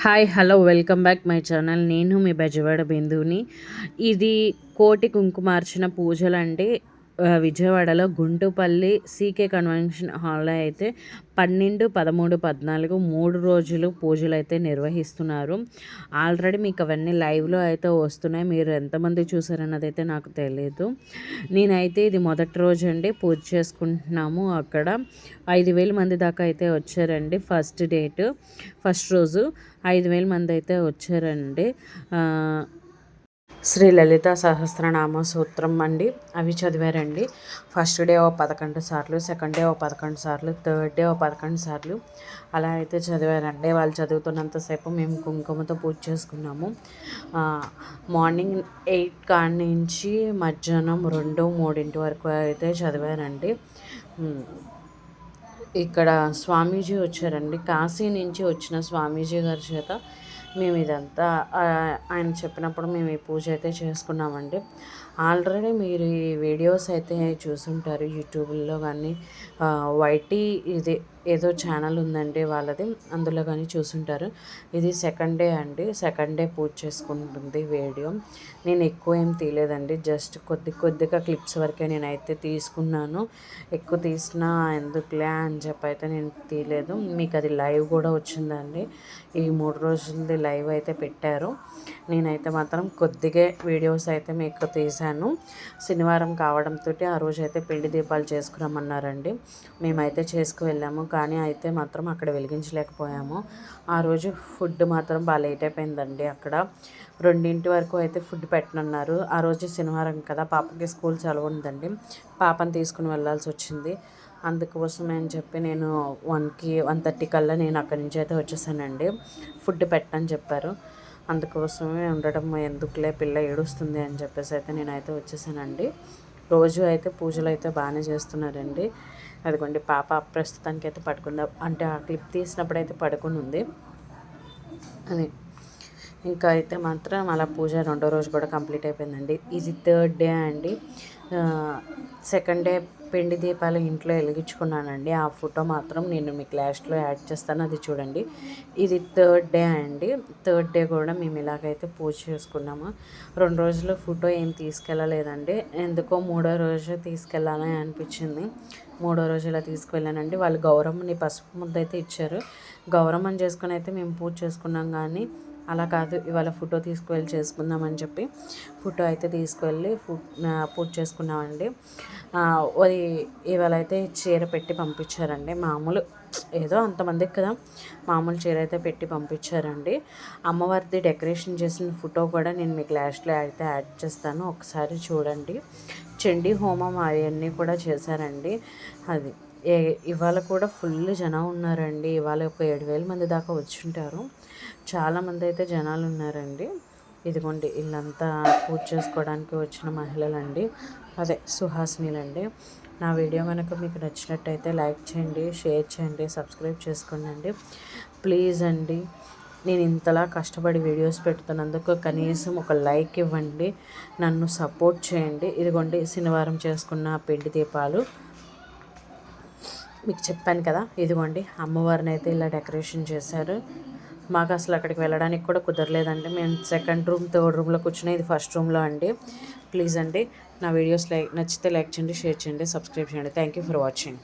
Hi hello welcome back my channel. నేను మీ బెజవాడ బిందుని. ఇది కోటి కుంకుమార్చన పూజలు అంటే విజయవాడలో గుంటుపల్లి సీకే కన్వెన్షన్ హాల్లో అయితే 12, 13, 14 3 రోజులు పూజలు అయితే నిర్వహిస్తున్నారు. ఆల్రెడీ మీకు అవన్నీ లైవ్లో అయితే వస్తున్నాయి. మీరు ఎంతమంది చూసారన్నది అయితే నాకు తెలియదు. నేనైతే ఇది మొదటి రోజు అండి పూజ చేసుకుంటున్నాము. అక్కడ 5,000 మంది దాకా అయితే వచ్చారండి. ఫస్ట్ రోజు 5,000 మంది అయితే వచ్చారండి. శ్రీ లలిత సహస్రనామ సూత్రం అండి అవి చదివారండి. ఫస్ట్ డే ఓ 11 సార్లు, సెకండ్ డే ఓ 11 సార్లు, థర్డ్ డే ఓ 11 సార్లు అలా అయితే చదివారండి. వాళ్ళు చదువుతున్నంతసేపు మేము కుంకుమతో పూజ చేసుకున్నాము. మార్నింగ్ 8 కాడి నుంచి మధ్యాహ్నం 2, 3 వరకు అయితే చదివారండి. ఇక్కడ స్వామీజీ వచ్చారండి. కాశీ నుంచి వచ్చిన స్వామీజీ గారి చేత మేము ఇదంతా ఆయన చెప్పినప్పుడు మేము ఈ పూజ అయితే చేసుకున్నామండి. ఆల్రెడీ మీరు ఈ వీడియోస్ అయితే చూసుంటారు యూట్యూబ్లో కానీ, వైటీ ఇది ఏదో ఛానల్ ఉందండి వాళ్ళది, అందులో కానీ చూసుంటారు. ఇది సెకండ్ డే అండి. సెకండ్ డే పూజ చేసుకుంటుంది వీడియో. నేను ఎక్కువ ఏం తీయలేదండి, జస్ట్ కొద్దిగా క్లిప్స్ వరకే నేనైతే తీసుకున్నాను. ఎక్కువ తీసినా ఎందుకులే అని చెప్పి అయితే నేను తీయలేదు. మీకు అది లైవ్ కూడా వచ్చిందండి. ఈ 3 రోజులది లైవ్ అయితే పెట్టారు. నేనైతే మాత్రం కొద్దిగా వీడియోస్ అయితే మీకు తీశాను. శనివారం కావడంతో ఆ రోజు అయితే పిండి దీపాలు చేసుకురమ్మన్నారండి. మేమైతే చేసుకు వెళ్ళాము, కానీ అయితే మాత్రం అక్కడ వెలిగించలేకపోయాము. ఆ రోజు ఫుడ్ మాత్రం బాగా లేట్ అయిపోయిందండి. అక్కడ 2 వరకు అయితే ఫుడ్ పెట్టనున్నారు. ఆ రోజు శనివారం కదా, పాపకి స్కూల్ సెలవు ఉందండి. పాపని తీసుకుని వెళ్ళాల్సి వచ్చింది. అందుకోసమే అని చెప్పి నేను 1:30 కల్లా నేను అక్కడి నుంచి అయితే వచ్చేసానండి. ఫుడ్ పెట్టని చెప్పారు. అందుకోసమే ఉండడం ఎందుకులే, పిల్ల ఏడుస్తుంది అని చెప్పేసి అయితే నేనైతే వచ్చేసానండి. రోజు అయితే పూజలు అయితే బాగానే చేస్తున్నారండి. అదిగోండి పాప ప్రస్తుతానికి అయితే పడుకుందా, అంటే ఆ క్లిప్ తీసినప్పుడు అయితే పడుకుని ఉంది. అది ఇంకా అయితే మాత్రం అలా పూజ 2వ రోజు కూడా కంప్లీట్ అయిపోయిందండి. ఇది థర్డ్ డే అండి. సెకండ్ డే పిండి దీపాలు ఇంట్లో వెలిగించుకున్నానండి. ఆ ఫోటో మాత్రం నేను మీకు లాస్ట్లో యాడ్ చేస్తాను, అది చూడండి. ఇది థర్డ్ డే అండి. థర్డ్ డే కూడా మేము ఇలాగైతే పూజ చేసుకున్నాము. 2 రోజులు ఫోటో ఏం తీసుకెళ్ళలేదండి. ఎందుకో 3వ రోజు తీసుకెళ్ళాలని అనిపించింది. 3వ రోజు ఇలా తీసుకువెళ్ళానండి. వాళ్ళు గౌరమ్మని పసుపు ముద్ద అయితే ఇచ్చారు. గౌరమ్మని చేసుకుని అయితే మేము పూజ చేసుకున్నాం, కానీ అలా కాదు, ఇవాళ ఫోటో తీసుకువెళ్ళి చేసుకుందామని చెప్పి ఫోటో అయితే తీసుకువెళ్ళి పూజ చేసుకున్నామండి. అది ఇవాళ అయితే చీర పెట్టి పంపించారండి. మామూలు ఏదో అంతమందికి కదా, మామూలు చీర అయితే పెట్టి పంపించారండి. అమ్మవారిది డెకరేషన్ చేసిన ఫోటో కూడా నేను మీకు లాస్ట్లో అయితే యాడ్ చేస్తాను, ఒకసారి చూడండి. చండీ హోమం అవన్నీ కూడా చేశారండి. అది ఇవాళ కూడా ఫుల్ జనం ఉన్నారండి. ఇవాళ ఒక 7,000 మంది దాకా వచ్చుంటారు. చాలామంది అయితే జనాలు ఉన్నారండి. ఇదిగోండి ఇల్లంతా పూజ చేసుకోవడానికి వచ్చిన మహిళలండి, అదే సుహాసినిలండి. నా వీడియో కనుక మీకు నచ్చినట్టయితే లైక్ చేయండి, షేర్ చేయండి, సబ్స్క్రైబ్ చేసుకోండి ప్లీజ్ అండి. నేను ఇంతలా కష్టపడి వీడియోస్ పెడుతున్నందుకు కనీసం ఒక లైక్ ఇవ్వండి, నన్ను సపోర్ట్ చేయండి. ఇదిగోండి శనివారం చేసుకున్న పిండి దీపాలు మీకు చెప్పాను కదా. ఇదిగోండి అమ్మవారిని అయితే ఇలా డెకరేషన్ చేశారు. మాకు అసలు అక్కడికి వెళ్ళడానికి కూడా కుదరలేదండి. మేము సెకండ్ రూమ్, థర్డ్ రూమ్లో కూర్చుని, ఇది ఫస్ట్ రూమ్లో అండి. ప్లీజ్ అండి, నా వీడియోస్ నచ్చితే లైక్ చేయండి, షేర్ చేయండి, సబ్స్క్రైబ్ చేయండి. Thank you for watching.